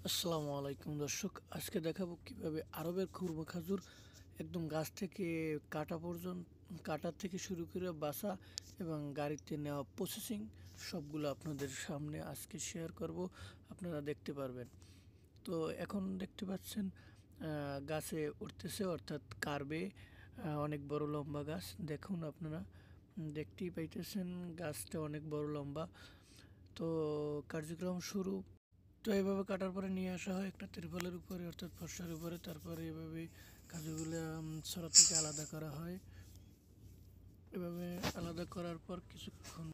আসসালামু আলাইকুম দর্শক, আজকে দেখাবো কিভাবে আরবের খুরমা খাজুর একদম গাছ থেকে কাটার থেকে শুরু করে বাসা এবং গাড়িতে নেওয়া প্রসেসিং সবগুলো আপনাদের সামনে আজকে শেয়ার করব। আপনারা দেখতে পারবেন। তো এখন দেখতে পাচ্ছেন গাছে উঠতেছে, অর্থাৎ কার্বে। অনেক বড় লম্বা গাছ, দেখুন আপনারা দেখতেই পাইতেছেন গাছটা অনেক বড় লম্বা। তো কার্যক্রম শুরু। তো এভাবে কাটার পরে নিয়ে আসা হয় একটা তিরপলের উপরে, অর্থাৎ ফর্সার উপরে। তারপরে এভাবে কাজুগুলো ছড়া থেকে আলাদা করা হয়। এভাবে আলাদা করার পর কিছুক্ষণ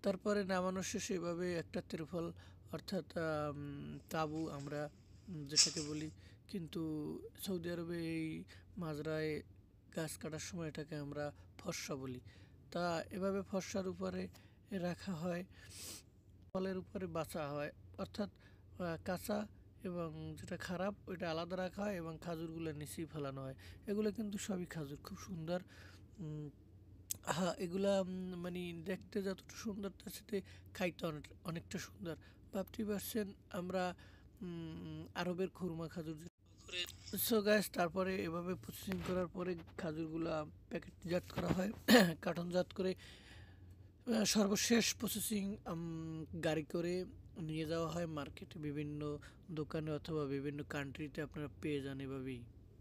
তারপরে নামানোর শেষে এভাবে একটা তিরপল, অর্থাৎ তাঁবু আমরা যেটাকে বলি, কিন্তু সৌদি আরবে এই মাজরায় গাছ কাটার সময় এটাকে আমরা ফর্সা বলি। তা এভাবে ফর্সার উপরে রাখা হয়, ফলের উপরে বাছা হয়, অর্থাৎ কাঁচা এবং যেটা খারাপ ওইটা আলাদা রাখা হয় এবং খাজুরগুলো নিচেই ফেলানো হয়। এগুলো কিন্তু সবই খাজুর, খুব সুন্দর। হ্যাঁ, এগুলা মানে দেখতে যতটা সুন্দর তার সাথে খাইতে অনেকটা সুন্দর। ভাবতেই পারছেন আমরা আরবের খুরমা খাজুর সো গাইস, তারপরে এভাবে প্রসেসিং করার পরে খাজুরগুলা প্যাকেটজাত করা হয় কার্টনজাত করে। সর্বশেষ প্রসেসিং গাড়ি করে নিয়ে যাওয়া হয় মার্কেটে, বিভিন্ন দোকানে অথবা বিভিন্ন কান্ট্রিতে আপনারা পেয়ে যান এভাবেই।